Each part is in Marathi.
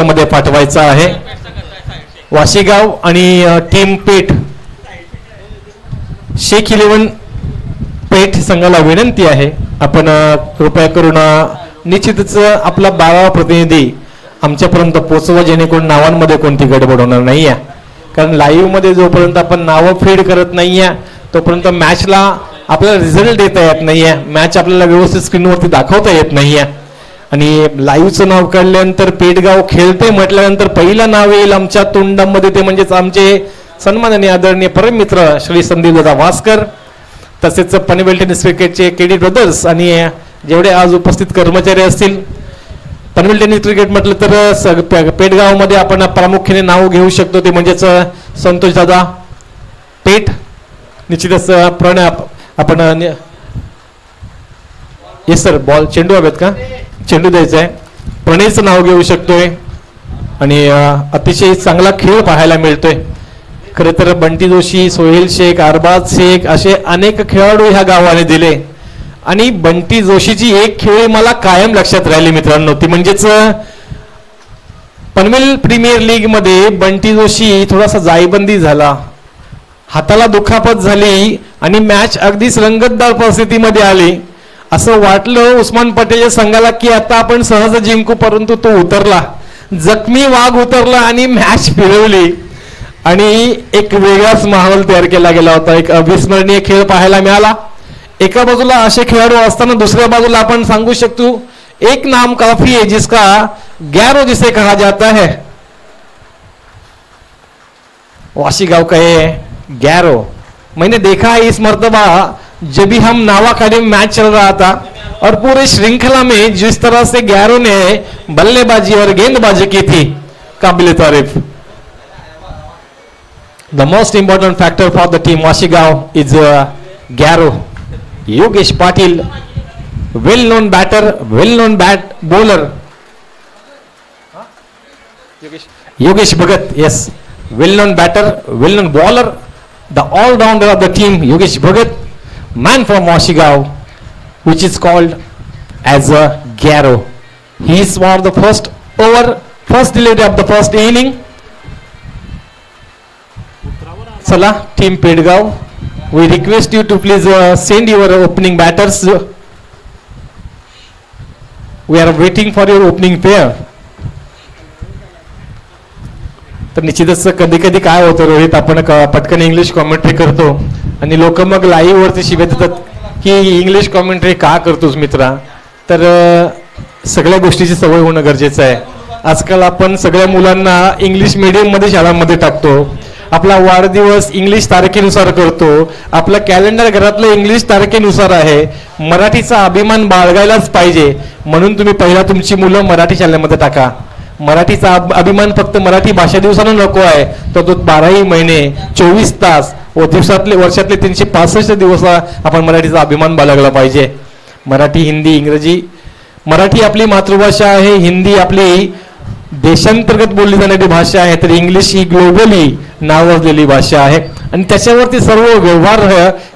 मध्ये पाठवायचा आहे. वाशीगाव आणि टीम पेठ शेख 11 पेठ संघाला विनंती आहे, आपण कृपया करून निश्चितच आपला 12वा प्रतिनिधी आमच्यापर्यंत पोहोचवा, जेणेकरून नावांमध्ये कोणती गडबड होणार नाही आहे. कारण लाईव्ह मध्ये जोपर्यंत आपण नावं फीड करत नाही आहे तोपर्यंत मॅचला आपल्याला रिझल्ट देता येत नाही आहे, मॅच आपल्याला व्यवस्थित स्क्रीनवरती दाखवता येत नाही आहे. आणि लाईव्हचं नाव काढल्यानंतर पेठगाव खेळते म्हटल्यानंतर पहिलं नाव येईल आमच्या तोंडामध्ये, ते म्हणजेच आमचे सन्माननीय आदरणीय परममित्र श्री संदीपदादा वास्कर, तसेच पनवेल टेनिस क्रिकेटचे केडी ब्रदर्स आणि जेवढे आज उपस्थित कर्मचारी असतील. पनवेल टेनिस क्रिकेट म्हटलं तर पेठगावमध्ये आपण प्रामुख्याने नाव घेऊ शकतो, ते म्हणजेच संतोष दादा पेठ. निश्चितच आपण येस सर, बॉल चेंडू हवेत का, चेंडू द्यायचा आहे, प्रणयचं नाव घेऊ शकतोय. आणि अतिशय चांगला खेळ पाहायला मिळतोय. खरे तर बंटी जोशी, सोहेल शेख, अरबाज शेख असे अनेक खेळाडू ह्या गावाने दिले. आणि बंटी जोशीची एक खेळी मला कायम लक्षात राहिली मित्रांनो, ती म्हणजेच पनवेल प्रीमियर लीग मध्ये बंटी जोशी थोडासा जायबंदी झाला, हाताला दुखापत झाली आणि मॅच अगदीच रंगतदार परिस्थितीमध्ये आली. असं वाटलं उस्मान पटेलच्या संघाला की आता आपण सहज जिंकू, परंतु तो उतरला, जखमी वाघ उतरला आणि मॅच फिरवली आणि एक वेगळाच माहोल तयार केला गेला होता. एक अविस्मरणीय खेळ पाहायला मिळाला. एका बाजूला असे खेळाडू असताना दुसऱ्या बाजूला आपण सांगू शकतो एक नाम काफी है जिसका गैरो जिसे कहा जाता है. वाशीगांव का ये गैरो मैंने देखा है इस मर्तबा जब भी हम नावाखाली में मैच चल रहा था और पूरे श्रृंखला में जिस तरह से गैरो ने बल्लेबाजी और गेंदबाजी की थी, काबिल तारीफ. The most important factor for the team Washigaon is Garo. Yogesh Patil, well-known batter, well-known bowler. Yogesh Bhagat, yes, well-known batter, well-known bowler. The all-rounder of the team, Yogesh Bhagat, man from Washigaon, which is called as a Garo. He is for the first over, first delivery of the first inning. चला team Pedgaon, we request you to please send your opening batters. We are waiting for your opening pair. तर निश्चितच कधी कधी काय होतं रोहित, आपण पटकन इंग्लिश कॉमेंट्री करतो आणि लोक मग लाईव्ह वरती शिव्या देतात की इंग्लिश कॉमेंट्री का करतोस मित्रा. तर सगळ्या गोष्टीची सवय होणं गरजेचं आहे. आजकाल आपण सगळ्या मुलांना इंग्लिश मीडियम मध्ये शाळांमध्ये टाकतो, आपला वाढदिवस इंग्लिश तारखेनुसार करतो, आपलं कॅलेंडर घरातलं इंग्लिश तारखेनुसार आहे. मराठीचा अभिमान बाळगायलाच पाहिजे, म्हणून तुम्ही पहिला तुमची मुलं मराठी शाळेमध्ये टाका. मराठीचा अभिमान फक्त मराठी भाषा दिवसानं नको आहे, तर तो 12ही महिने 24 तास व वर्षातले 365 दिवस आपण मराठीचा अभिमान बाळगला पाहिजे. मराठी, हिंदी, इंग्रजी. मराठी आपली मातृभाषा आहे, हिंदी आपली देशांतर्गत बोलली जाणारी भाषा आहे, तर इंग्लिश ही ग्लोबली नावाजलेली भाषा आहे आणि त्याच्यावरती सर्व व्यवहार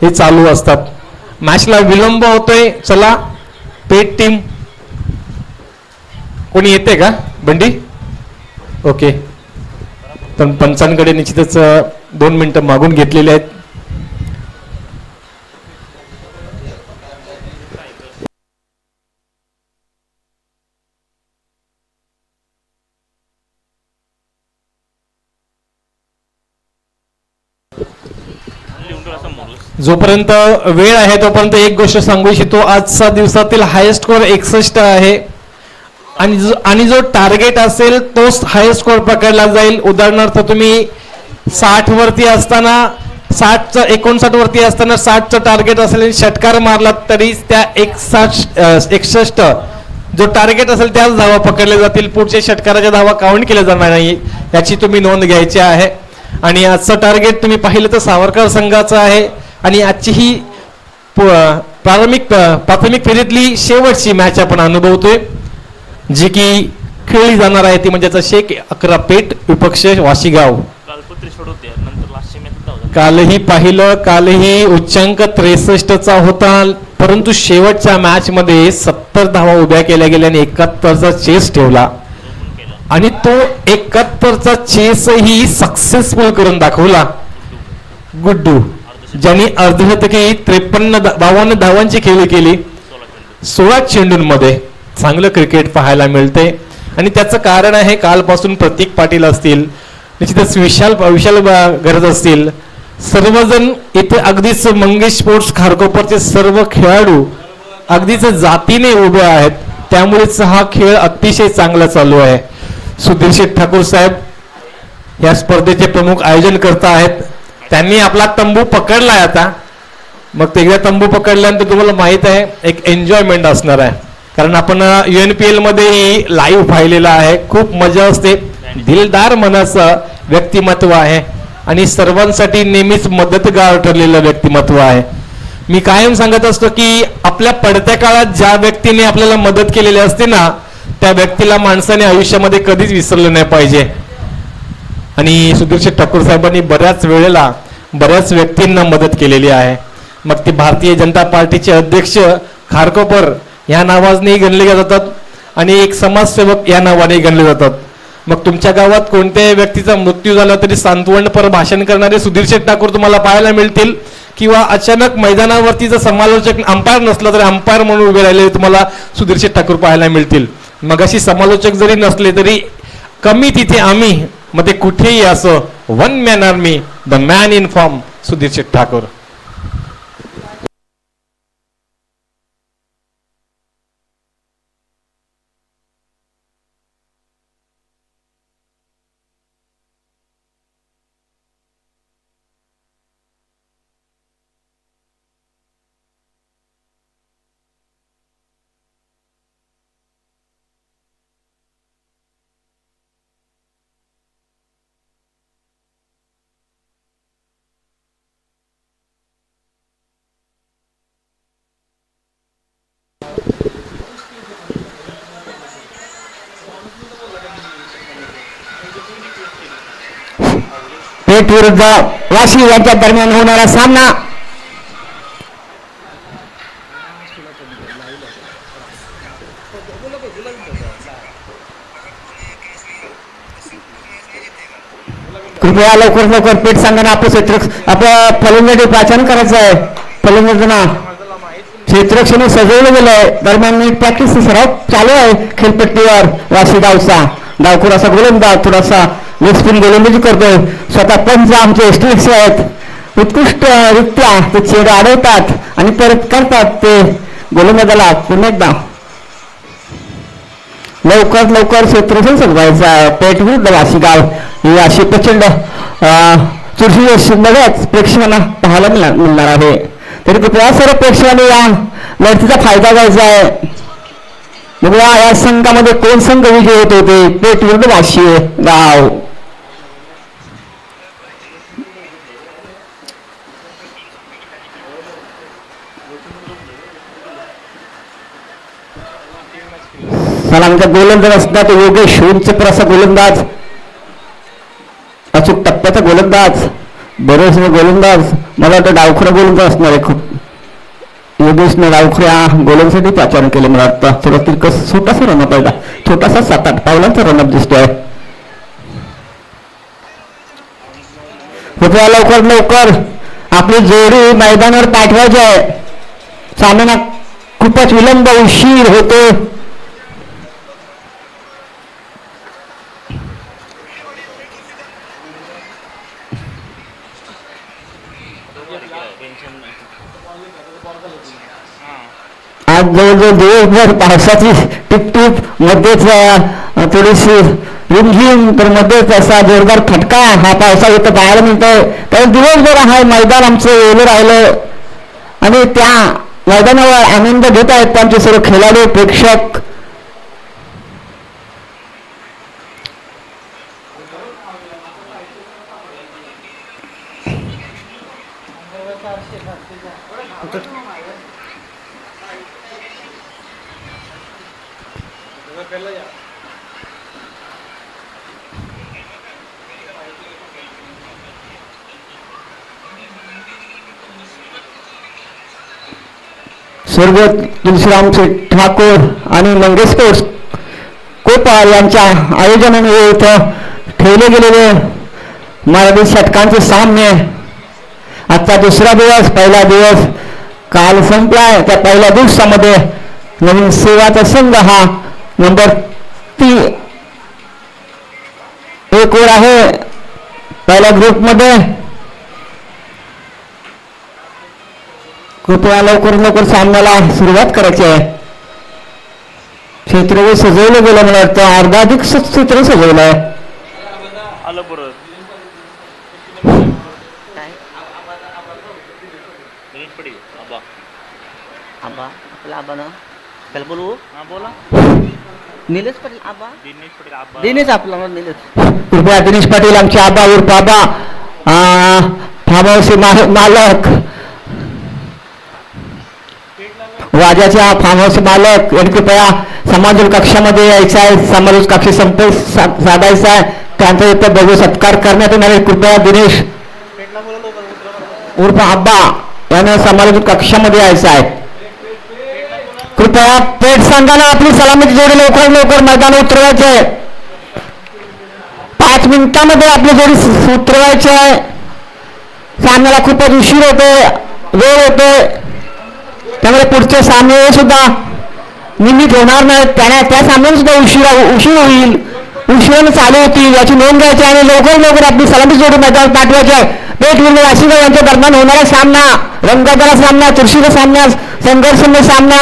हे चालू असतात. मॅचला विलंब होतोय. चला पेट टीम कोणी येते का बंडी? ओके, पण पंचांकडे निश्चितच 2 मिनिटं मागून घेतलेले आहेत. जोपर्यंत वेळ आहे तोपर्यंत एक गोष्ट सांगू इच्छितो, आजचा दिवसातील हायेस्ट स्कोर 61 आहे आणि जो टार्गेट असेल तोच हायेस्ट स्कोर पकडला जाईल. उदाहरणार्थ तुम्ही 60 वरती असताना 59 वरती असताना 60चं टार्गेट असेल, षटकार मारला तरी त्या 61 जो टार्गेट असेल त्याच धावा पकडल्या जातील. पुढच्या षटकाराच्या धावा काउंट केल्या जाणार नाही, याची तुम्ही नोंद घ्यायची आहे. आणि आजचं टार्गेट तुम्ही पाहिलं तर सावरकर संघाचं आहे आणि आजची ही प्राथमिक फेरीतली शेवटची मॅच आपण अनुभवतोय, जी की खेळली जाणार आहे. ती म्हणजे शेख 11 पेठ विपक्ष वाशीगाव. कालही पाहिलं, कालही उच्चांक 63चा होता, परंतु शेवटच्या मॅच मध्ये 70 धावा उभ्या केल्या गेल्या आणि 71चा चेस ठेवला. आणि तो 71चा चेसही सक्सेसफुल करून दाखवला गुड्डू, ज्यांनी अर्धशतकी 52 धावांची खेळी केली 16 चेंडूंमध्ये. चांगलं क्रिकेट पाहायला मिळते आणि त्याचं कारण आहे कालपासून प्रतीक पाटील असतील, निश्चितच विशाल विशाल गरज असतील, सर्वजण इथे अगदीच मंगेश स्पोर्ट्स खारकोपरचे सर्व खेळाडू अगदीच जातीने उभे आहेत. त्यामुळेच हा खेळ अतिशय चांगला चालू आहे. सुधीर शेठ ठाकूर साहेब या स्पर्धेचे प्रमुख आयोजन करता आहेत. त्यांनी आपला तंबू पकडलाय आता. मग ते एकदा तंबू पकडल्यानंतर तुम्हाला माहित आहे एक एन्जॉयमेंट असणार आहे, कारण आपण UNPL मध्ये लाईव्ह पाहिलेला आहे. खूप मजा असते. दिलदार मनाचं व्यक्तिमत्व आहे आणि सर्वांसाठी नेहमीच मदतगार ठरलेलं व्यक्तिमत्व आहे. मी कायम सांगत असतो की आपल्या पडत्या काळात ज्या व्यक्तीने आपल्याला मदत केलेली असते ना, त्या व्यक्तीला माणसाने आयुष्यामध्ये कधीच विसरलं नाही पाहिजे. आणि सुधीर शेठ ठाकूर साहेबांनी बऱ्याच वेळेला बऱ्याच व्यक्तींना मदत केलेली आहे. मग ते भारतीय जनता पार्टीचे अध्यक्ष खारकोपर या नावाने गणले जातात आणि एक समाजसेवक या नावाने गणले जातात. मग तुमच्या गावात कोणत्याही व्यक्तीचा मृत्यू झाला तरी सांत्वनपर भाषण करणारे सुधीर शेठ ठाकूर तुम्हाला पाहायला मिळतील, किंवा अचानक मैदानावरती जर समालोचक अंपायर नसला तरी अंपायर म्हणून उभे राहिलेले तुम्हाला सुधीर शेठ ठाकूर पाहायला मिळतील. मग अशी समालोचक जरी नसले तरी कमी तिथे आम्ही, मग ते कुठेही असो, one man army, the man in form, Sudhir Sheth Thakur. Peth विरुद्ध वाशी यांच्या दरम्यान होणारा सामना. कृपया लवकर लवकर पेठ संघाने आपल्या फलंदाजी पाचन करायचं आहे. फलंदाजांना क्षेत्रक्षणी सजवलं गेलंय. दरम्यान नीट प्रॅक्टिस सराव चालू आहे खेळपट्टीवर. वाशी गावचा डावखुर असा गोलंदाज थोडासा लेग स्पिन गोलंदाजी करतोय. स्वतः पंच आमचे एस्टिक्स आहेत. उत्कृष्टरित्या ते चेंडू अडवतात आणि परत करतात ते गोलंदाजाला पुन्हा एकदा. लवकर लवकर क्षेत्रक्षण सजवायचा. पेठ विरुद्ध वाशी गाव ही अशी प्रचंड चुरशी लगेच प्रेक्षकांना पाहायला मिळणार आहे. तरी कृपया सर्व प्रेक्षकांनी या लढतीचा फायदा घ्यायचा आहे. बघूया या संघामध्ये कोण संघ विजय होत होते. पेठ विरुद्ध वाशी गाव. आमचा गोलंदाज असतात योगेश उंचपर असा गोलंदाज, अचूक टप्प्याचा गोलंदाज, बरेच गोलंदाज. मला वाटतं डावखुरा गोलंदाज असणार आहे. खूप योगेशने डावखुऱ्या गोलंदाजासाठी पाचारण केले. मला वाटतं थोडा तिरकस छोटासा रनअप आहे, छोटासा 7-8 पावलांचा रनअप दिसतोय. कृपया लवकर लवकर आपली जोडी मैदानावर पाठवायची आहे. सामना खूपच विलंब उशीर होतो. आज जवळजवळ दिवसभर पावसाची टिपटिप, मध्येच थोडीशी रिमझिम, तर मध्येच असा जोरदार फटका हा पावसा इथं पाहायला मिळतोय. कारण दिवसभर हा मैदान आमचं ओलं राहिलं आणि त्या मैदानावर आनंद घेत आहेत आमचे सर्व खेळाडू प्रेक्षक. स्वर्गीय तुलसीराम ठाकूर आणि मंगेश गोरेपाल यांच्या आयोजनाने इथं ठेवले गेलेले मराठी षटकांचे सामने. आजचा दुसरा दिवस, पहिला दिवस काल संपलाय. त्या पहिल्या दिवसामध्ये नवीन सेवाचा संघ हा नंबर 1 वर आहे पहिल्या ग्रुपमध्ये. कृपया लवकर सामन्याला सुरुवात करायची आहे. क्षेत्र सजवलं गेलं मला वाटतं, अर्धाधिक क्षेत्र सजवलं आहे. आबा आपला आबा ना त्याला बोलू. बोला. निलेश पाटील आबा. दिनेश आपला निलेश. कृपया दिनेश पाटील आमचे आबा उर्फ आबा फार्म हाऊस मालक, वाजाच्या फार्म हाऊस मालक यांनी कृपया समाज कक्षामध्ये यायचं आहे. समाज कक्ष संपर्क साधायचा आहे. त्यांचा इथं बघू सत्कार करण्यात येणार आहे. कृपया दिनेश उर्फ आबा यांना समाज कक्षामध्ये यायचं आहे. कृपया पेठ संघाला आपली सलामीची जोडी लवकर मैदान उतरवायचे आहे. 5 मिनिटांमध्ये आपली जोडी उतरवायची आहे. सामन्याला खूपच उशीर होतोय, वेळ होतोय, त्यामुळे पुढचे सामने सुद्धा निमित्त होणार नाहीत. त्या सामन्याला सुद्धा उशीर होईल, उशिराने चालू होतील याची नोंद घ्यायची आणि लवकर आपली सलामी जोडी मैदानात पाठवायची आहे. पेठ विरुद्ध वाशिगाव यांच्या दरम्यान होणारा सामना, रंगतदार सामना, चुरशीचा सामना, संघर्षमय सामना,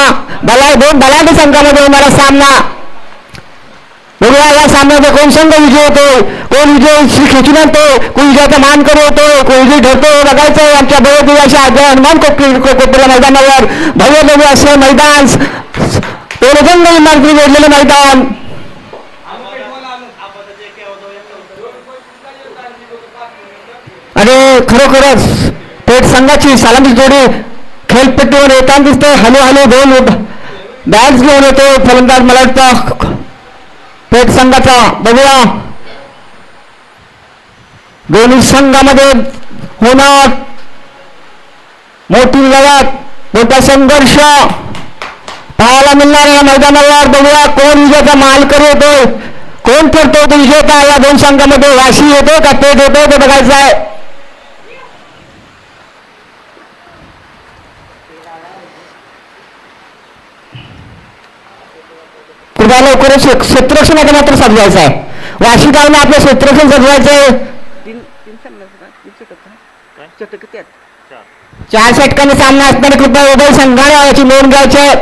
दोन बलाढ्य संघामध्ये होणारा सामना. बघूया या सामन्यामध्ये कोण संघ विजय होतो, कोण विजय खेचून आणतो, कोण विजयाचा मान करवतो, कोण विजय ठरतो बघायचं. आमच्या भव्य अशा हनुमान कोपऱ्या मैदानावर भव्य असं मैदान, तेरजंग इमारती जोडलेलं मैदान. आणि खरोखरच पेठ संघाची सलामी जोडी खेळपट्टीवर येताना दिसते. हॅलो 2 बॅट्स घेऊन येतो फलंदाज. मला वाटतं पेठ संघाचा बघूया दोन्ही संघामध्ये होणार मोठी लढत, मोठा संघर्ष पाहायला मिळणार या मैदानावर. बघूया कोण विजयाचा मालकरी होतो, कोण ठरतो तो विजेता या दोन संघामध्ये. वाशी येतो का पेठ येतो ते बघायचं आहे. कृपया लवकरच क्षेत्ररक्षणाचं मात्र सजवायचं आहे. वाशी गावने आपलं क्षेत्ररक्षण सजवायचं आहे. 4 षटकांचा सामना असणारे कृपया उभय संघाने याची नोंद घ्यायची आहे.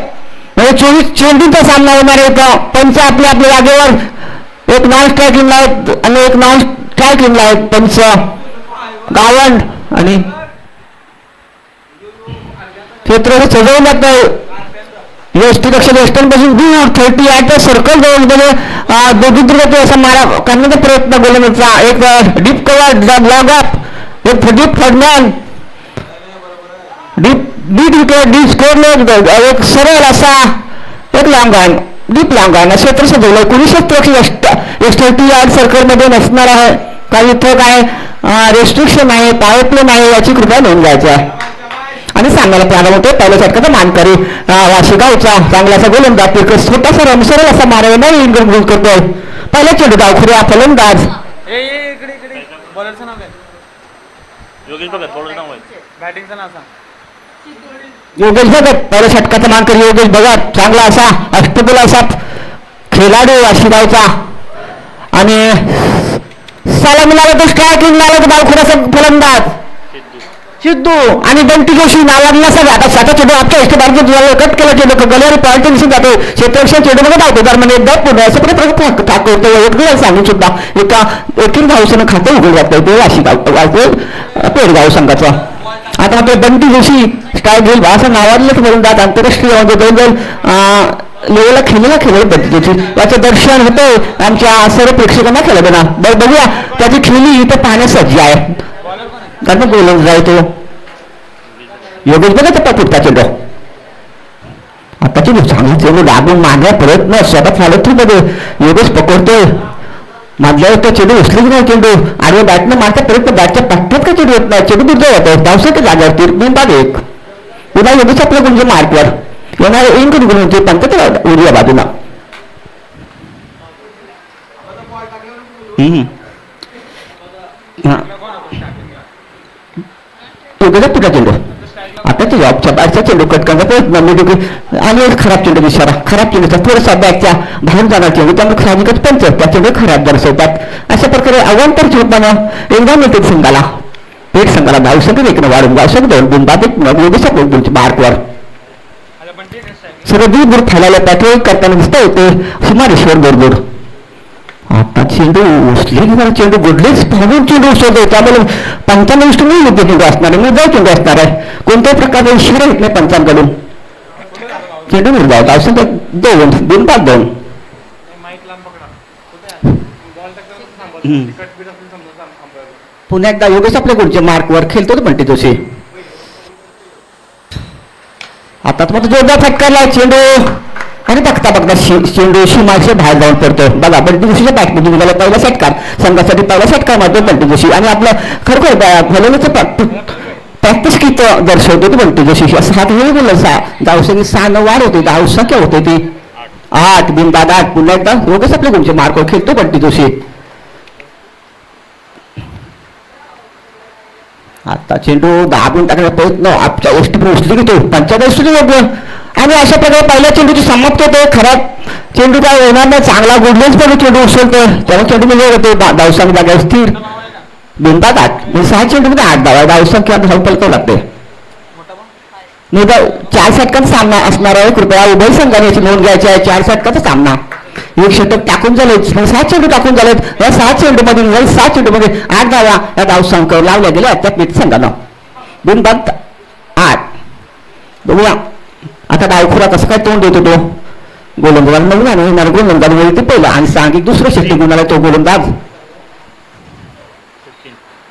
म्हणजे 24 चेंडूचा सामना होणार आहे. पंच आपल्या जागेवर एक नॉन स्ट्रायकिंग आहेत आणि एक नॉन स्ट्रायकिंग आहेत. पंच गावंड आणि क्षेत्र सजवण्यात यष्टीपेक्षा वेस्टर्नपासून दूर 38 सर्कल जवळ दोघींद्र असा मारा करण्याचा प्रयत्न गोलंदाजा. एक डीप कव्हर लॉंगअप, एक deep third man, deep wicket, deep score, एक सरळ असा एक लॉंगॉन, डीप लॉंगॉन क्षेत्र सजवलं. 19 38 सर्कलमध्ये नसणार आहे. काही इथं काय रेस्ट्रिक्शन आहे, पॉवर प्ले नाही याची कृपया नोंद घ्यायची आहे. आणि सामन्याला प्रारंभ होतो. पहिल्या षटकाचा मानकरी वाशीगावचा चांगला असा गोलंदाज छोटासा रमसरल असा मारायला नाही गोल करतोय. पहिल्या चेंडू गावखुऱ्या फलंदाज योगेश भगत. पहिल्या षटकाचा मानकरी योगेश भगत चांगला असा अष्टबल असा खेळाडू वाशीगावचा. आणि साला मिळाला तो स्ट्रायकिंग मिळाला तो गावखुऱ्याचा फलंदाज सिद्धू. आणि बंटी जोशी नावाला सगळं आता स्वतः चेंडू आपल्या इष्टभारती कट केला चेंडू गलेवारी पॉईंट दिसून जातो. क्षेत्ररक्षण चेंडू मध्ये धावतो दरम्यान एकदा पुन्हा असं प्रत्येक ठाकवतो. एक सांगून सुद्धा एका एकील धावसनं खातं उघड जातं ते वाशीगाव पेडगाव संघाचं. आता मात्र बंटी जोशी स्ट्राईक घेईल असं नावाजलं म्हणून जात आंतरराष्ट्रीय जवळजवळ लेवलला खेळलेला बंटी जोशी याचं दर्शन होतं आमच्या सर्व प्रेक्षकांना खेळताना. बघूया त्याची खेळी इथं पाहण्यास सज्ज आहे. कारण बोलून जायतो योगेश बघा त्या फुटता चेंडू आता चेंडू चांगला चेंडू लागून मागण्या प्रयत्न स्वतः फाडत मध्ये योगेश पकडतोय. मागल्या तो चेंडू उचलीच नाही. चेंडू आडव्या बॅटनं मारता प्रयत्न बॅटच्या पाठ्यात का चेंडू येत नाही. चेंडू दूर जात आहे धावसं जागेवरती 2-1 पुन्हा योगेश आपल्या म्हणजे मार्कवर येणार येईन कधी गुण पंचायत उडीया बाजूला. योग्य पुढा चेंडू आता ते जॉबच्या बाहेरचा चेंडू कट करण्याचा प्रयत्न आणि खराब चेंडू इशारा खराब चेंडूचा थोडासा बॅगच्या बाहेर जाणार चेंडू त्यामुळे साहजिकच पंच त्या चेंडू खराब दर्शवतात अशा प्रकारे अवांतर झोपमानं एकदा मिळते संघाला पेट संघाला धावसंख्या एक वाढून धावसंख्या 2 बिनबाधित योगेश मार्कवर सर्व दूर फैलायला पॅट्रोल करताना दिसता येते सुमारेश्वर बरोबर आता चेंडू उचले की चेंडू गुडलेच पाहून चेंडू उचलतो त्यामुळे पंचांना इष्ट नाही योग्य चेंडू असणार आहे निर्धाव चेंडू असणार आहे कोणत्याही प्रकारचा इशारा येत नाही पंचांकडून चेंडू निर्धाव धावसंख्या 2 बिनबाद 2 पुन्हा एकदा योगेश आपल्या गुडच्या मार्कवर खेळतो बंटी जोशी आता तर जोरदार फटकारला चेंडू आणि बघता चेंडू सीमाच्या बाहेर जाऊन पडतो बघा बंटी जोशीच्या बॅटमध्ये निघाला पहिला षटकार संघासाठी पहिला षटकार मारतो बंटी जोशी आणि आपलं खरोखर भलवण्याचं प्रॅक्टिस किती दर्शवतो ते बंटी जोशी असं हात वेळ बोललं धावसंख्या 6 वाढ होते धावसंख्या होते ती 8 बिनबाद 8 पुन्हा एकदा योगेश आपल्या गुडच्या मार्कवर खेळतो बंटी जोशी आता चेंडू दाबून टाकण्याचा प्रयत्न आपल्या गोष्टी पोहोचली की तो 45 योग्य आणि अशा प्रकारे पहिल्या चेंडूची समाप्त होते खराब चेंडू काय येणार नाही चांगला गुडलेच पण चेंडू उचलतो त्यामुळे चेंडू म्हणजे होते धावसंख्या जागा स्थिर बिनबाद 8 म्हणजे 6 चेंडूमध्ये 8 धावा धावसंख्या धावपलकावं लागते निदान 4 षटकांचा सामना असणार आहे कृपया उभय संघाने याची नोंद घ्यायची आहे 4 षटकाचा सामना एक षटक टाकून झाले 7 चेंडू टाकून झालेत या 6 चेंडूमध्ये 7 चेंडूमध्ये 8 धावा या धावसंख्येवर लावल्या गेल्या त्या पेट संघानं बिनबाद 8 बघूया आता डावखुरा कसं काय तोंड देतो तो गोलंदाज नवीन आणि येणार गोलंदाज वेळी ते पहिला आणि सांगिक दुसरं षटक गुणाला तो गोलंदाज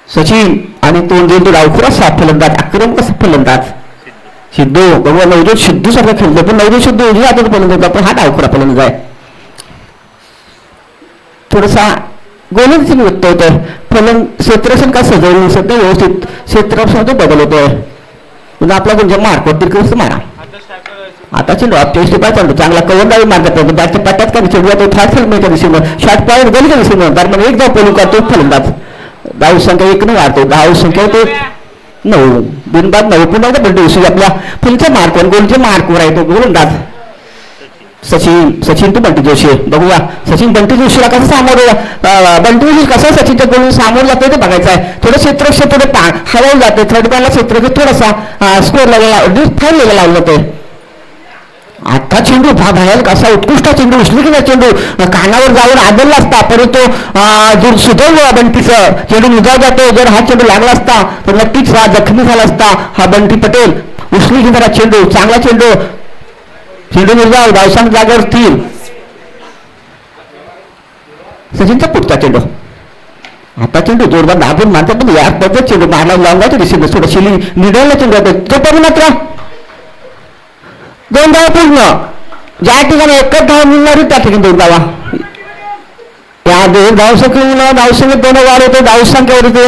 सचिन आणि तोंड देतो डावखुरा साफ फलंदाज आक्रमक कसा फलंदाज सिद्धू बघूया नवजोत सिद्धू सारखा खेळतो पण नवजोत सिद्धू उजव्या हातात फलंदाज पण हा डावखुरा फलंदाज आहे थोडासा गोलंदाजी व्यक्त होतोय फलन क्षेत्ररक्षण का सजवलं दिसत नाही व्यवस्थित क्षेत्ररक्षण बदल होतोय पुन्हा आपला म्हणजे मार्क तिरकस मारा आता चेंडू आपच्या पाय चालतो चांगला कवंदावी मार्गात पडतो बॅटच्या पट्ट्यात का चेंडू तो फास्ट मेच्या दिशेनं शॉर्ट पॉईंट गलीच्या दिशेनं दरम्यान एक धाव पोलू करतो फलंदाज धावसंख्या 1 न वाढतो धावसंख्या होते 9 बिनबाद 9 पुन्हा एकदा बंटी आपल्या फुलच्या मार्कवर गोलच्या मार्कवर आहे तो गोलंदाज सचिन तो बंटी जोशी बघूया सचिन बंटी जोशीला कसं सामोरं बंटी जोशी कसं सचिनच्या गोलून सामोरं जातो ते बघायचं आहे थोडं क्षेत्ररक्षण थोडं हलवलं जाते थर्ड बॉलला क्षेत्ररक्षण थोडासा स्कोर लागला फाईल लेवल लावलं ते आता चेंडू बाहेर कसा उत्कृष्ट चेंडू उचली की चेंडू कानावर जाऊन आदळला असता परंतु जर सुदैव बंटीचं चेंडू निघाव जातो जर हा चेंडू लागला असता तर नक्कीच हा जखमी झाला असता हा बंटी पटेल उचली की जरा चेंडू चांगला चेंडू निर्धाव धावसंख्या जागेवर स्थिर सचिनचा पुढचा चेंडू आता चेंडू जोरदार दाबून मारतात पण या पद्धत चेंडू मारला लावला दिसेल थोडं शिली निडवला चेंडू तो पण मात्र 2 धावा पूर्ण ज्या ठिकाणी एकच धाव मिळणार त्या ठिकाणी 2 धावा या धावसंख्येमुळे धावसंख्येत 2 वाढ होते धावसंख्येवर होते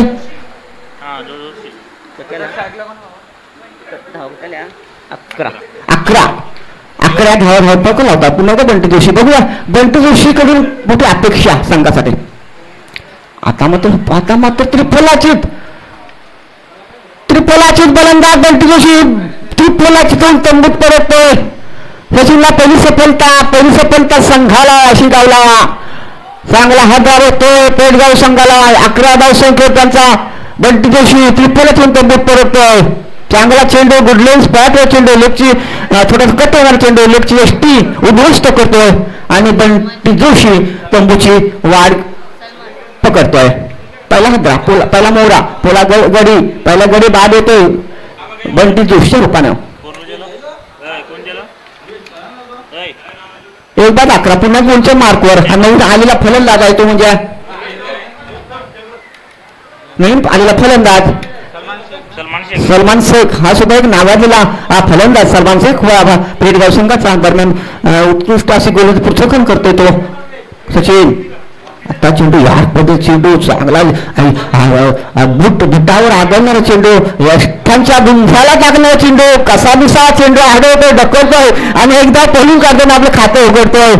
11 धावा पकडला होता पुन्हा एकदा बंटी जोशी बघूया बंटी जोशी कडून मोठी अपेक्षा संघासाठी आता मात्र त्रिफलाचित बलंदाज बंटी जोशी त्रिफलाचित तंबूत परततोय सचिनला पहिली सफलता संघाला अशी गावला चांगला हातभार होतोय पेटगाव संघाला 11 धावसंख्येत त्यांचा बंटी जोशी त्रिफलाचित तंबूत परततोय चांगला चेंडू गुडलेन्स पॅटवर चेंडू लेगची थोडासा कट होणार चेंडू लेगची एसटी उद्ध्वस्त करतोय आणि बंटी जोशी तंबूची वाढ पकडतोय पहिला हद्रा पहिला मोहरा पहिला गडी बाद येतोय बंटी जोशीच्या रूपानं एक बाद 11 पुन्हा गोलच्या मार्कवर हा नवीन आलेला फलंदाज आहे तो म्हणजे नवीन आलेला फलंदाज सलमान शेख हा सुद्धा एक नावाजलेला फलंदाज सलमान शेख पेटगाव संघाचा दरम्यान उत्कृष्ट अशी गोल पृथ्थकन करतोय तो सचिन आता चेंडू या पद्धत चेंडू चांगला बुटावर आदळणारा चेंडू यष्टांच्या गुंफाला टाकणारा चेंडू कसा दिसा चेंडू आडवतोय ढकलतोय आणि एकदा पळून काढताना आपलं खातं उघडतोय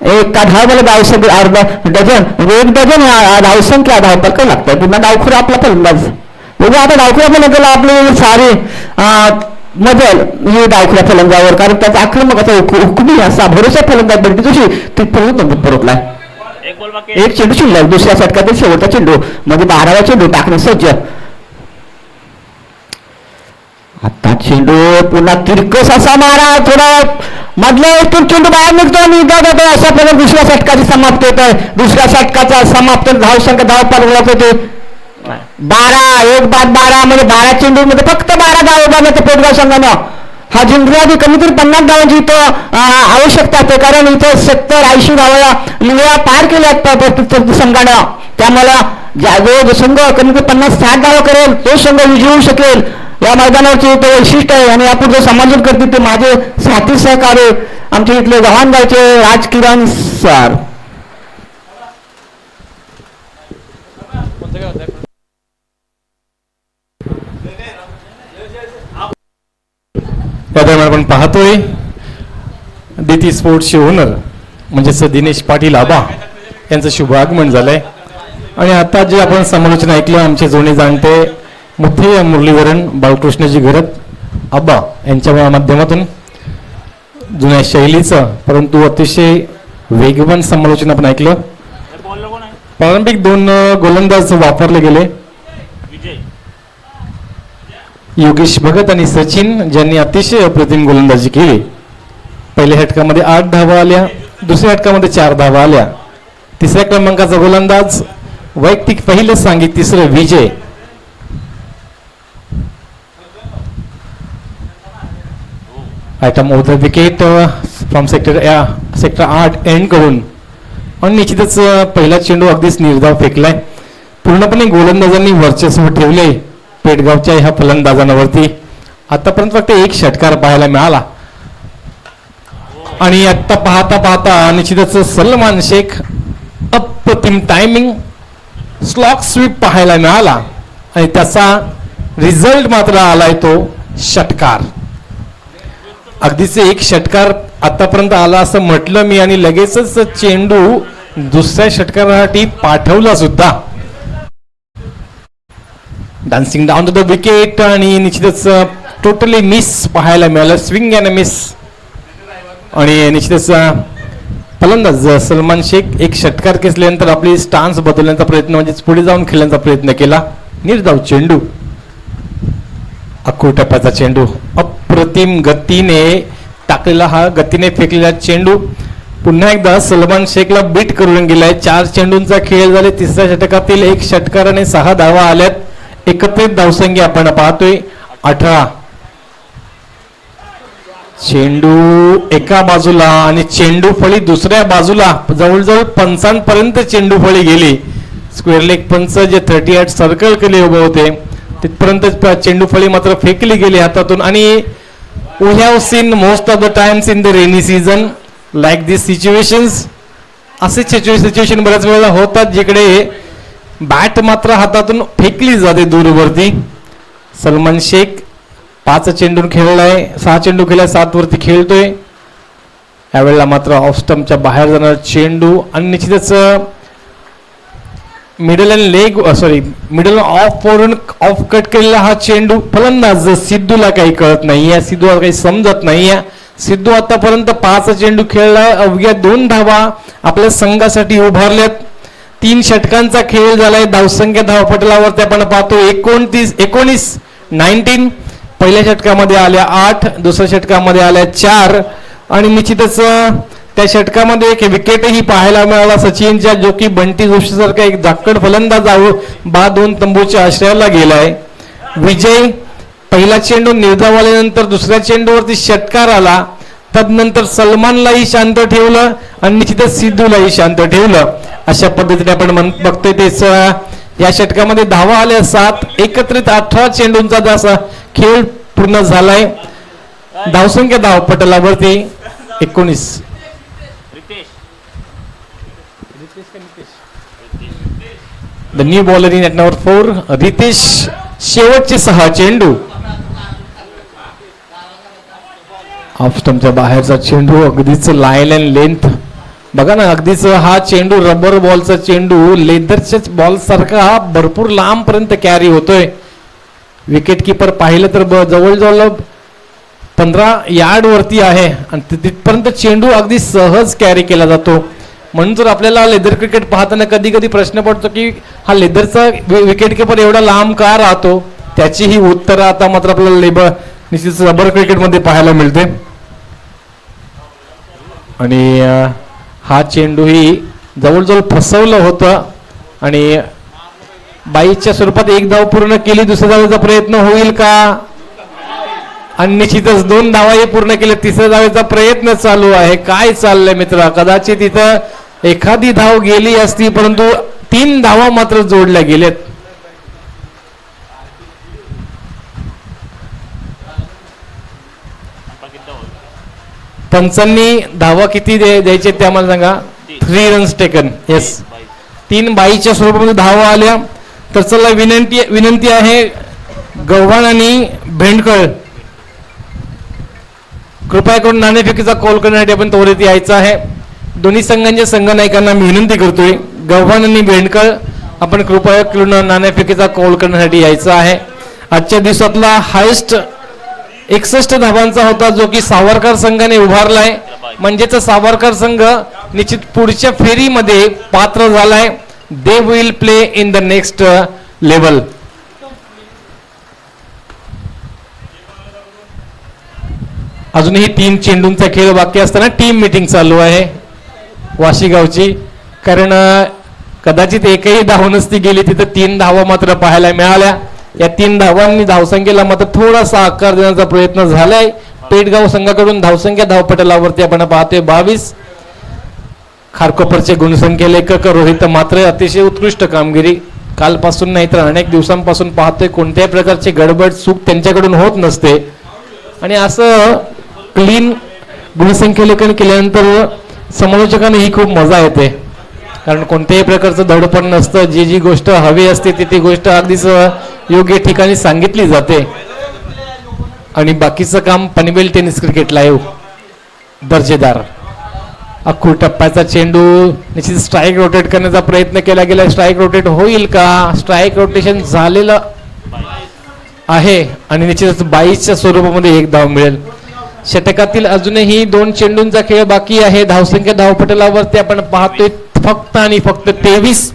एका धावला धावसंख्या अर्धा डझन म्हणजे 1 डझन धावसंख्या धावपलक लागतात. पुन्हा डावखुरा आपला फलंदाज म्हणजे आता डावखुरा फलंदाजला आपले सारे मजल हे डावखुरा फलंदाजावर, कारण त्याचा आक्रमकाचा हुकमी असा भरोसा फलंदाज बनते तशी तिथपर्यंत नंबर परतला. एक चेंडू शिल्लक, दुसऱ्या षटकातील शेवटचा चेंडू म्हणजे 12वा चेंडू टाकणे सज्ज. आता चेंडू पुन्हा तिरकस असा मारा, थोडा मधल्या वस्तून चेंडू बाहेर निघतो आणि अशा प्रकारे दुसऱ्या षटकाची समाप्ती होत आहे. दुसऱ्या षटकाचा समाप्त धावसंख्या धाव पालवत होते 12, 1 बाद 12 म्हणजे 12 चेंडू मध्ये फक्त 12 धाव उभारण्याचं पेडगाव संघानं हा जिंकण्याआधी कमी तरी 50 धावांची इथं आवश्यकता आहे, कारण इथं 70-80 धावा लिंगळा पार केल्या संघानं. त्यामुळे जो संघ कमी तरी 50-60 धावा करेल तो संघ विजयी होऊ शकेल. या मैदानावरचे ते वैशिष्ट्य आहे. आणि आपण जो समालोचन करते ते माझे साथी सहकारी आमचे इथले गव्हाणगावचे राजकिरण सर. या दरम्यान आपण पाहतोय दिती स्पोर्ट्सचे ओनर म्हणजेच दिनेश पाटील आबा यांचं शुभ आगमन झालंय. आणि आता जे आपण समालोचन ऐकलं आमचे जुने जाणते मुथे मुरलीधरन बाळकृष्णजी घरत आबा यांच्या माध्यमातून जुन्या शैलीचं परंतु अतिशय वेगवान समालोचन आपण ऐकलं. प्रारंभिक 2 गोलंदाज वापरले गेले, योगेश भगत आणि सचिन, ज्यांनी अतिशय अप्रतिम गोलंदाजी केली. पहिल्या षटकामध्ये 8 धावा आल्या, दुसऱ्या षटकामध्ये 4 धावा आल्या. तिसऱ्या क्रमांकाचा गोलंदाज वैयक्तिक पहिलं सांगित तिसरं विजय. Item of the wicket from sector 8 end करून. आणि निश्चितच पहिला चेंडू अगदीच निर्धाव फेकलाय. पूर्णपणे गोलंदाजांनी वर्चस्व ठेवले पेडगावच्या ह्या फलंदाजांवरती. आतापर्यंत फक्त 1 षटकार पाहायला मिळाला. आणि आता पाहता पाहता निश्चितच सलमान शेख अप्रतिम टायमिंग स्लॉक स्वीप पाहायला मिळाला आणि त्याचा रिझल्ट मात्र आलाय तो षटकार. अगदीच 1 षटकार आतापर्यंत आला असं म्हटलं मी आणि लगेचच चेंडू दुसऱ्या षटकारासाठी पाठवला सुद्धा. Dancing down to the wicket आणि निश्चितच टोटली मिस पाहायला मिळालं, स्विंग अँड मिस. आणि निश्चितच फलंदाज सलमान शेख 1 षटकार खेचल्यानंतर आपली स्टान्स बदलण्याचा प्रयत्न म्हणजेच पुढे जाऊन खेळण्याचा प्रयत्न केला. निर्धाव चेंडू, अक्कू टप्प्याचा चेंडू, अप्रतिम गतीने टाकलेला हा गतीने फेकलेला चेंडू पुन्हा एकदा सलमान शेखला बीट करून गेलाय. 4 चेंडूंचा खेळ झाले. तिसऱ्या षटकातील 1 षटकाराने 6 धावा आल्यात. एकत्रित धावसंख्या आपण पाहतोय 18. चेंडू एका बाजूला आणि चेंडू फळी दुसऱ्या बाजूला, जवळजवळ पंचांपर्यंत चेंडू फळी गेली. स्क्वेअर लेग पंच जे 38 सर्कल केले उभे होते तिथपर्यंत चेंडू फळी मात्र फेकली गेली हातातून. आणि we have seen most of the times in the rainy season like this situations. असे सिच्युएशन बऱ्याच वेळेला होतात जिकडे बॅट मात्र हातातून फेकली जाते दूरवरती. सलमान शेख 5 चेंडून खेळलाय, 6 चेंडू खेळलाय, 7 वरती खेळतोय. यावेळेला मात्र ऑफ स्टंपच्या बाहेर जाणार चेंडू आणि निश्चितच मिडल ऑफ वरून ऑफ कट केलेला हा चेंडू. फलंदाज सिद्धूला काही कळत नाहीये, सिद्धूला काही समजत नाहीये. सिद्धू आतापर्यंत 5 चेंडू खेळलाय, अवघ्या 2 धावा आपल्या संघासाठी उभारल्यात. 3 षटकांचा खेळ झालाय. धावसंख्या धावपटलावरती आपण पाहतो 19. पहिल्या षटकामध्ये आल्या 8, दुसऱ्या षटकामध्ये आल्या 4 आणि निश्चितच त्या षटकामध्ये 1 विकेटही पाहायला मिळाला सचिनच्या, जो की बंटी जोशीसारखा एक धाकड फलंदाज 2 तंबूच्या आश्रयाला गेलाय. विजय पहिला चेंडू निर्धाव आल्यानंतर दुसऱ्या चेंडूवरती षटकार आला. तदनंतर सलमानलाही शांत ठेवलं आणि निश्चितच सिद्धूलाही शांत ठेवलं. अशा पद्धतीने आपण बघतोय तेच या षटकामध्ये धावा आल्या 7. एकत्रित 18 चेंडूंचा असा खेळ पूर्ण झालाय. धावसंख्या धावपटलावरती 19. The new bowler in at number 4 Ritesh. शेवटचे 6 चेंडू. ऑफ स्टंपच्या बाहेरचा चेंडू, अगदीच लाईन अँड लेंथ बघा ना, अगदीच हा चेंडू रबर बॉलचा चेंडू लेदरच्या बॉल सारखा हा भरपूर लांब पर्यंत कॅरी होतोय. विकेट किपर पाहिलं तर जवळजवळ 15 यार्ड वरती आहे आणि तिथपर्यंत चेंडू अगदी सहज कॅरी केला जातो. म्हणून तर आपल्याला लेदर क्रिकेट पाहताना कधी कधी प्रश्न पडतो की हा लेदरचा विकेट किपर एवढा लांब का राहतो. त्याची ही उत्तरं आता मात्र आपल्याला निश्चित रबर क्रिकेटमध्ये पाहायला मिळते. आणि हा चेंडू ही जवळजवळ फसवलं होतं आणि बाईच्या स्वरूपात एक धाव पूर्ण केली. दुसऱ्या धावेचा प्रयत्न होईल का? आणि निश्चितच 2 धावाही पूर्ण केले. तिसऱ्या धावेचा प्रयत्न चालू आहे. काय चाललंय मित्र? कदाचित इथं एखादी धाव गेली असती, परंतु 3 धावा मात्र जोडल्या गेलेत. पंचांनी धावा किती द्यायचे ते आम्हाला सांगा. 3 रन्स टेकन. येस, 3 बाईच्या स्वरूपामध्ये धावा आल्या. तर चला विनंती आहे गव्हाण आणि भेंडकळ कृपया करून नाणेफेकीचा कॉल करण्यासाठी आपण त्वरित यायचं आहे. दोन्ही संघांच्या संघनायकांना मी विनंती करतोय, गव्हाण आणि भेंडकळ आपण कृपया करून नाणेफेकीचा कॉल करण्यासाठी यायचं आहे. आजच्या दिवसातला हायेस्ट 61 धावांचा होता, जो की सावरकर संघाने उभारलाय. म्हणजेच सावरकर संघ निश्चित पुढच्या फेरीमध्ये पात्र झालाय. They will play in the next level. अजूनही 3 चेंडूंचा खेळ बाकी असताना टीम मीटिंग चालू आहे वाशीगावची. कारण कदाचित एकही धाव नसती गेली तिथं 3 धावा मात्र पाहायला मिळाल्या. या 3 धावांनी धावसंख्येला मात्र थोडासा आकार देण्याचा प्रयत्न झालाय. पेठगाव संघाकडून धावसंख्या धावपटलावरती आपण पाहतोय 22. खारकोपरचे गुणसंख्या लेखक रोहित मात्र अतिशय उत्कृष्ट कामगिरी. कालपासून नाही तर अनेक दिवसांपासून पाहतोय कोणत्याही प्रकारची गडबड चूक त्यांच्याकडून होत नसते. आणि असं क्लीन गुणसंख्या लेखन केल्यानंतर समालोचकांना ही खूप मजा येते. कारण कोणत्याही प्रकारचं दडपण नसतं. जी गोष्ट हवी असते ती गोष्ट अगदीच योग्य ठिकाणी सांगितली जाते. आणि बाकीचं काम पनवेल टेनिस क्रिकेट लाईव्ह दर्जेदार. अख्खू टप्प्याचा चेंडू निश्चित स्ट्राईक रोटेट करण्याचा प्रयत्न केला गेला. स्ट्राईक रोटेट होईल का? स्ट्राईक रोटेशन झालेलं आहे आणि निश्चितच 22च्या स्वरूपामध्ये 1 धाव मिळेल. षटकातील अजूनही 2 चेंडूंचा खेळ बाकी आहे. धावसंख्या धावपटलावरती आपण पाहतोय फक्त आणि फक्त 23.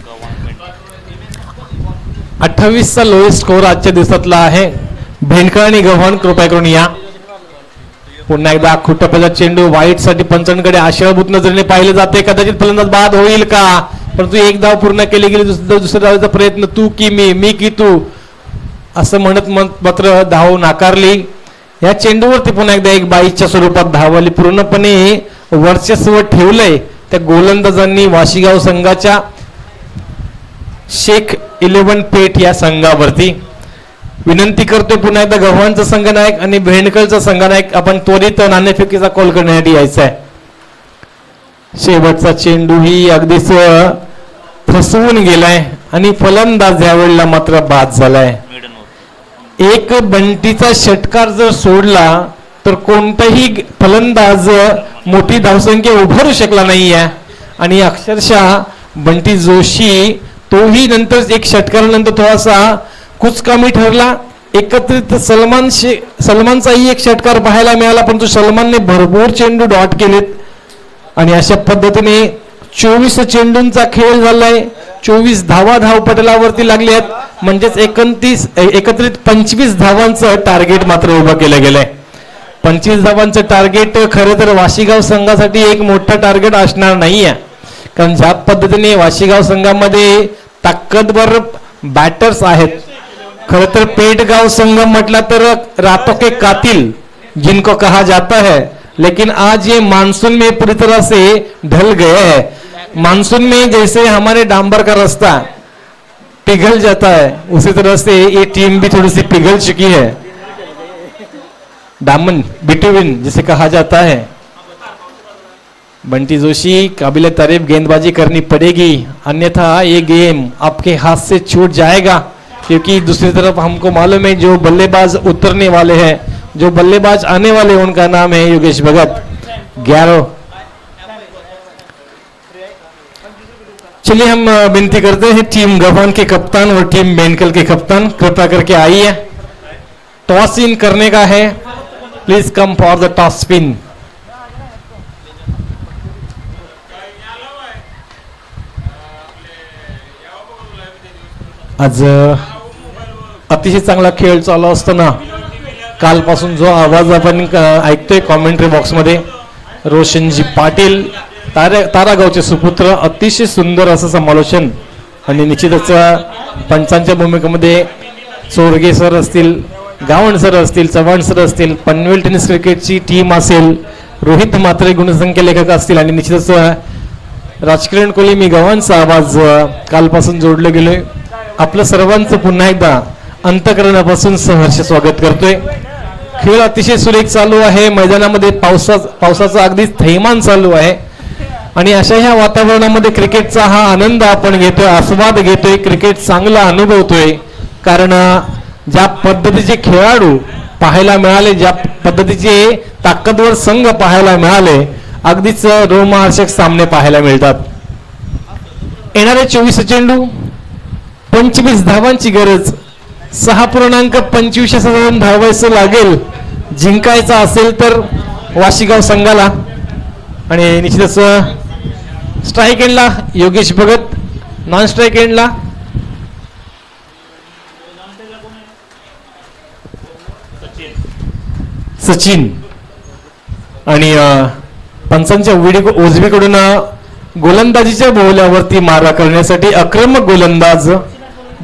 28चा लोएस्ट स्कोर आजच्या दिवसातला आहे. भेंडकळ आणि गव्हाण कृपया करून या. पुन्हा एकदा अख्खू टप्प्याचा चेंडू वाईट साठी पंचांकडे आशाभूत नजरेने पाहिले जाते. कदाचित फलंदाज बाद होईल का? परंतु 1 धाव पूर्ण केली गेली. दुसऱ्या धावेचा प्रयत्न तू की मी की तू असं म्हणत मात्र धाव नाकारली. या चेंडूवरती पुन्हा एकदा 1 22च्या स्वरूपात धाव आली. पूर्णपणे वर्चस्व ठेवलंय त्या गोलंदाजांनी वाशीगाव संघाच्या शेख 11 पेठ या संघावरती. विनंती करतोय पुन्हा एकदा गव्हाणचा संघनायक आणि भेंडकळचा संघनायक आपण त्वरित नाणेफेकीचा कॉल करण्यासाठी यायचा आहे. शेवटचा चेंडू ही अगदीच फसवून गेलाय आणि फलंदाज यावेळेला मात्र बाद झालाय. एक बंटीचा षटकार जर सोडला तर कोणताही फलंदाज मोठी धावसंख्या उभारू शकला नाहीये. आणि अक्षरशः बंटी जोशी तोही नंतर 1 षटकारानंतर थोडासा कुचकामी ठरला. एकत्रित सलमानचाही 1 षटकार पाहायला मिळाला, परंतु सलमानने भरपूर चेंडू डॉट केलेत. आणि अशा पद्धतीने 24 चेंडूंचा खेळ झालाय. 24 धावा धावपटलावरती लागले आहेत. म्हणजेच एकत्रित 25 धावांचं टार्गेट मात्र उभं केलं गेलंय. 25 धावांचं टार्गेट खरं तर वाशीगाव संघासाठी एक मोठं टार्गेट असणार नाहीये. कारण ज्या पद्धतीने वाशीगाव संघामध्ये ताकदवर बॅटर्स आहेत. खरं तर पेठगाव संघ म्हटला तर रातों के कातिल जिनको कहा जाता है, लेकिन आज ये मानसून में पूरी तरह से ढल गए हैं. मानसून में जैसे हमारे डांबर का रास्ता पिघल जाता है, उसी तरह से ये टीम भी थोड़ी सी पिघल चुकी है. दामन बिटवीन जिसे कहा जाता है. बंटी जोशी, काबिल तारीफ गेंदबाजी करनी पड़ेगी, अन्यथा ये गेम आपके हाथ से छूट जाएगा. क्योंकि दूसरी तरफ हमको मालूम है जो बल्लेबाज उतरने वाले हैं, जो बल्लेबाज आने वाले उनका नाम है योगेश भगत. 11 चलिए हम विनती करते हैं टीम गवान के कप्तान और टीम बेनकल के कप्तान कृपया करके आइए, टॉस इन करने का है, please come for the toss spin. आज अतिशय चांगला खेळ चालू असताना कालपासून जो आवाज आपण ऐकतोय कॉमेंट्री बॉक्समध्ये, रोशनजी पाटील तारागावचे सुपुत्र, अतिशय सुंदर असं समालोचन आणि निश्चितच पंचांच्या भूमिकेमध्ये चोरगे सर असतील, गावण सर असतील, चव्हाण सर असतील, पनवेल टेनिस क्रिकेटची टीम असेल, रोहित म्हात्रे गुणसंख्या लेखक असतील आणि निश्चितच राजकिरण कोहली मी गव्हाणचा आवाज कालपासून जोडले गेलोय. आपलं सर्वांचं पुन्हा एकदा अंतःकरणापासून सहर्ष स्वागत करतोय. खेळ अतिशय सुरेख चालू आहे, मैदानामध्ये पावसाचा अगदीच थैमान चालू आहे आणि अशा ह्या वातावरणामध्ये क्रिकेटचा हा आनंद आपण घेतोय, आस्वाद घेतोय, क्रिकेट चांगला अनुभवतोय. कारण ज्या पद्धतीचे खेळाडू पाहायला मिळाले, ज्या पद्धतीचे ताकदवर संघ पाहायला मिळाले, अगदीच रोमहर्षक सामने पाहायला मिळतात. येणारे 24 चेंडू, 25 धावांची गरज, 6.25 धावायचं लागेल जिंकायचं असेल तर वाशीगाव संघाला. आणि निश्चितच स्ट्राईक एंडला योगेश भगत, नॉन स्ट्राईक एंडला सचिन. आणि पंचांच्या उजवीकडून गोलंदाजीच्या बोहल्यावरती मारा करण्यासाठी आक्रमक गोलंदाज,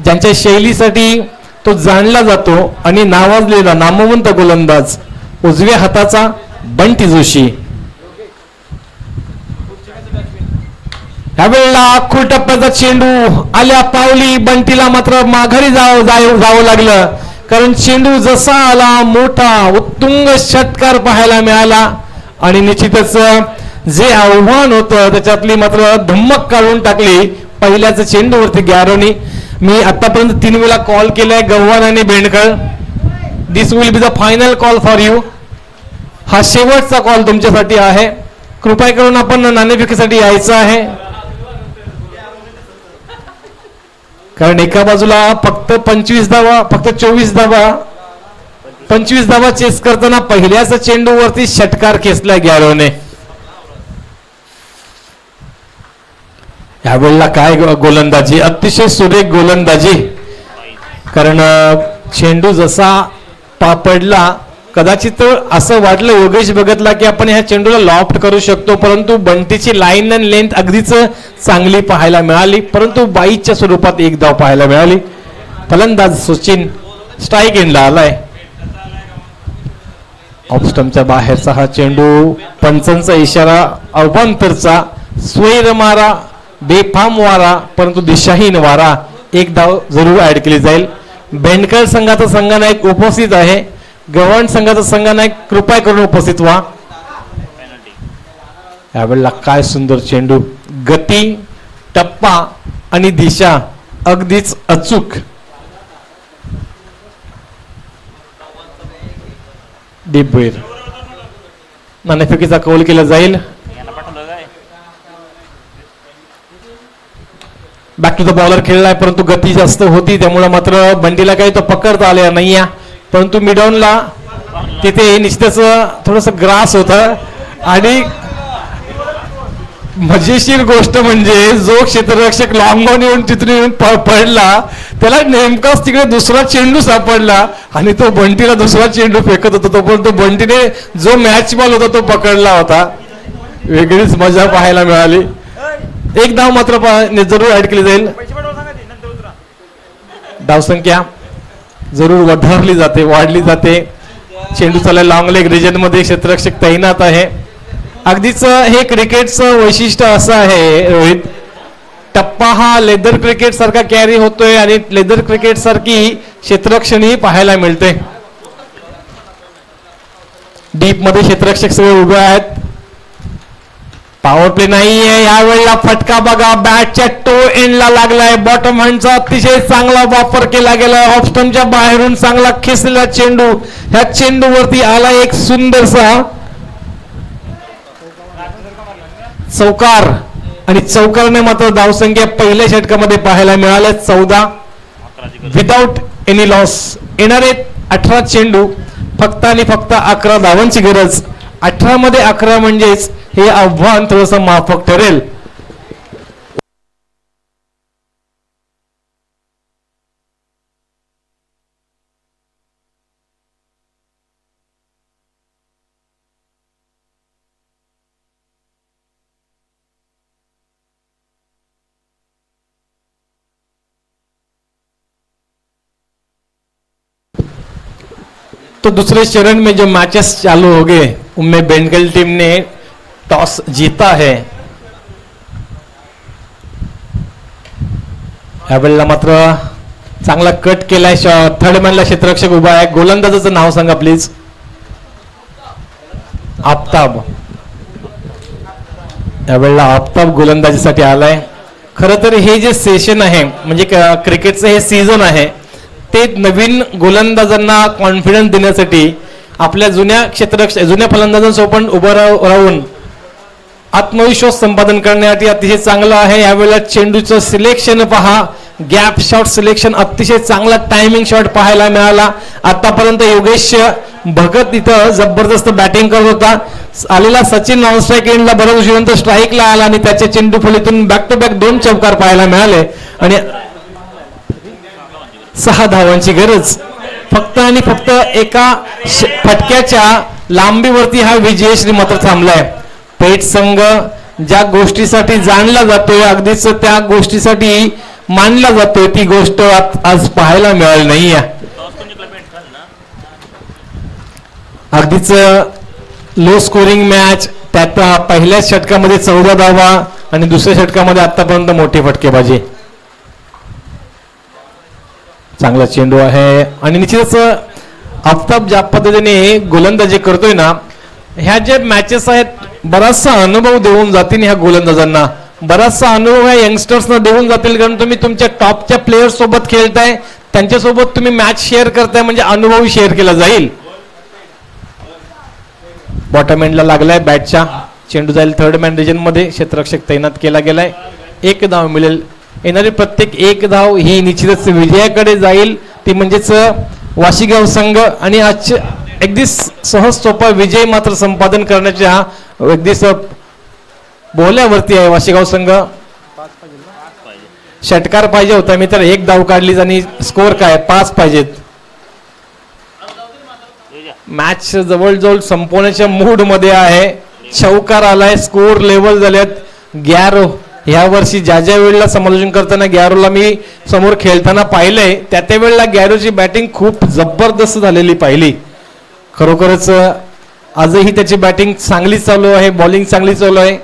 ज्यांच्या शैलीसाठी तो जाणला जातो आणि नावाजलेला नामवंत गोलंदाज उजव्या हाताचा बंटी जोशी. यावेळेला टप्प्याचा चेंडू आल्या पावली, बंटीला मात्र माघारी जावं लागलं, कारण चेंडू जसा आला मोठा उत्तुंग षटकार पाहायला मिळाला आणि निश्चितच जे आव्हान होतं त्याच्यातली मात्र धम्मक काढून टाकली पहिल्याच चेंडूवरती गॅरोनी. मी आतापर्यंत 3 वेळा कॉल केलाय गव्हाण आणि Bendkal. This will be the final call for you. हा शेवटचा कॉल तुमच्यासाठी आहे. कृपया करून आपण नाणेफेकीसाठी यायचं आहे, कारण एका बाजूला फक्त 25 धावा, फक्त 24 धावा, 25 धावा चेस करताना पहिल्याच चेंडूवरती षटकार खेचला गॅरोने. यावेळेला काय गोलंदाजी, अतिशय सुरेख गोलंदाजी, कारण चेंडू जसा पडला कदाचित असं वाटलं योगेश भगतला की आपण ह्या चेंडूला लॉफ्ट करू शकतो, परंतु बंटीची लाईन अँड लेंथ अगदीच चांगली पाहायला मिळाली, परंतु बाईच्या स्वरूपात एक धाव पाहायला मिळाली. फलंदाज सचिन स्ट्राईक एंडला आलाय. ऑफ स्टंपच्या बाहेरचा हा चेंडू, पंचांचा इशारा अवांतरचा, स्वैर मारा, बेफाम वारा परंतु दिशाहीन वारा, एक धाव जरूर ऍड केली जाईल. बेंडकळ संघाचा संघनायक उपस्थित आहे, गव्हाण संघाचा संघनायक कृपया करून उपस्थित व्हा. यावेळेला काय सुंदर चेंडू, गती, टप्पा आणि दिशा अगदीच अचूक. डीप वेर, नाणेफेकीचा कौल केला जाईल. बॅक टू द बॉलर खेळलाय, परंतु गती जास्त होती त्यामुळे मात्र बंटीला काही तो पकडता आलेला नाहीये, परंतु मिडॉनला तिथे निश्चितच थोडस ग्रास होत. आणि मजेशीर गोष्ट म्हणजे जो क्षेत्ररक्षक लॉंग ऑन येऊन तिथून येऊन पडला त्याला नेमकाच तिकडे दुसरा चेंडू सापडला आणि तो बंटीला दुसरा चेंडू फेकत होता, तोपर्यंत बंटीने जो मॅच बॉल होता तो पकडला होता. वेगळीच मजा पाहायला मिळाली. एक धाव मात्र जरूर ऍड केली जाईल. धावसंख्या जरूर वधारली जाते, वाढली जाते. चेंडू चालला लॉंग लेग रिजन मध्ये, क्षेत्ररक्षक तैनात आहे. अगदीच हे क्रिकेटचं वैशिष्ट्य असं आहे रोहित, टप्पा हा लेदर क्रिकेट सारखा कॅरी होतोय आणि लेदर क्रिकेट सारखी क्षेत्ररक्षणही पाहायला मिळते. डीप मध्ये क्षेत्ररक्षक सगळे उभे आहेत. पॉवर प्ले नाहीये यावेळेला. फटका बघा, बॅटच्या टो एंडला लागलाय. बॉटम हँडचा अतिशय चांगला वापर केला गेलाय. ऑफ स्टंपच्या बाहेरून चांगला खेचलेला चेंडू, ह्या चेंडूवरती आला एक सुंदरसा चौकार. आणि चौकाराने मात्र धावसंख्या पहिल्या षटकामध्ये पाहायला मिळाल्या 14 विदाउट एनी लॉस. येणारे 18 चेंडू फक्त आणि फक्त 11 धावांची गरज. 18 मध्ये 11 म्हणजेच हे आव्हान थोडंसं माफक ठरेल. तो दूसरे चरण में जो मैचेस चालू हो गए उनमें बेंगल टीम ने टॉस जीता है. यावेळेला मात्र चांगला कट केलाय. थर्ड मॅनला क्षेत्ररक्षक उभा आहे. गोलंदाजाचं नाव सांगा प्लीज. आफताब. यावेळेला आफताब गोलंदाजीसाठी आलाय. खरं तर हे जे सेशन आहे म्हणजे क्रिकेटचं हे सीझन आहे ते नवीन गोलंदाजांना कॉन्फिडन्स देण्यासाठी आपल्या जुन्या फलंदाजांसोबत उभं राहून आत्मविश्वास संपादन करण्यासाठी अतिशय चांगलं आहे. यावेळेला चेंडूचं सिलेक्शन पहा. गॅप शॉट सिलेक्शन अतिशय चांगला टायमिंग शॉट पाहायला मिळाला. आतापर्यंत योगेश भगत इथं जबरदस्त बॅटिंग करत होता. आलेला सचिन नॉन स्ट्राईक एंडला बऱ्याच उशिरानंतर स्ट्राईकला आला आणि त्याच्या चेंडू फलीतून बॅक टू बॅक 2 चौकार पाहायला मिळाले आणि 6 धावांची गरज. फक्त आणि फक्त एका फटक्याच्या लांबीवरती हा विजयश्री मात्र थांबलाय. पेठ संघ ज्या गोष्टीसाठी जाणला जातोय अगदीच त्या गोष्टीसाठी मानला जातोय ती गोष्ट आज पाहायला मिळाली नाहीये. अगदीच लो स्कोरिंग मॅच. त्यात पहिल्या षटकामध्ये 14 धावा आणि दुसऱ्या षटकामध्ये आतापर्यंत मोठी फटकेबाजी. चांगला चेंडू आहे आणि निश्चितच आफताब ज्या पद्धतीने गोलंदाजी करतोय ना ह्या जे मॅचेस आहेत बराचसा अनुभव देऊन जातील. ह्या गोलंदाजांना बराचसा अनुभव ह्या यंगस्टर्सना देऊन जातील कारण तुम्ही तुमच्या टॉपच्या प्लेयर्स सोबत खेळताय त्यांच्यासोबत तुम्ही मॅच शेअर करताय म्हणजे अनुभव शेअर केला जाईल. बॉटम एंडला लागलाय बॅटच्या. चेंडू जाईल थर्ड मॅन रिजन मध्ये. क्षेत्ररक्षक तैनात केला गेलाय. 1 धाव मिळेल. येणारी प्रत्येक 1 धाव ही निश्चितच विजयाकडे जाईल. ती म्हणजेच वाशीगाव संघ आणि आजचे अगदी सहज सोपा विजय मात्र संपादन करण्याच्या अगदी बोहल्यावरती आहे वाशीगाव संघ. षटकार पाहिजे होता मी तर 1 धाव काढलीच आणि स्कोर काय 5 पाहिजेत. मॅच जवळजवळ संपवण्याच्या मूड मध्ये आहे. चौकार आलाय. स्कोर लेवल झाल्यात. गॅरो ह्या वर्षी ज्या वेळेला समालोचन करताना गॅरोला मी समोर खेळताना पाहिलंय त्या वेळेला गॅरोची बॅटिंग खूप जबरदस्त झालेली पाहिली. खरोखरच आजही त्याची बॅटिंग चांगली चालू आहे. बॉलिंग चांगली चालू आहे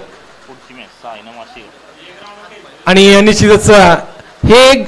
आणि निश्चितच हे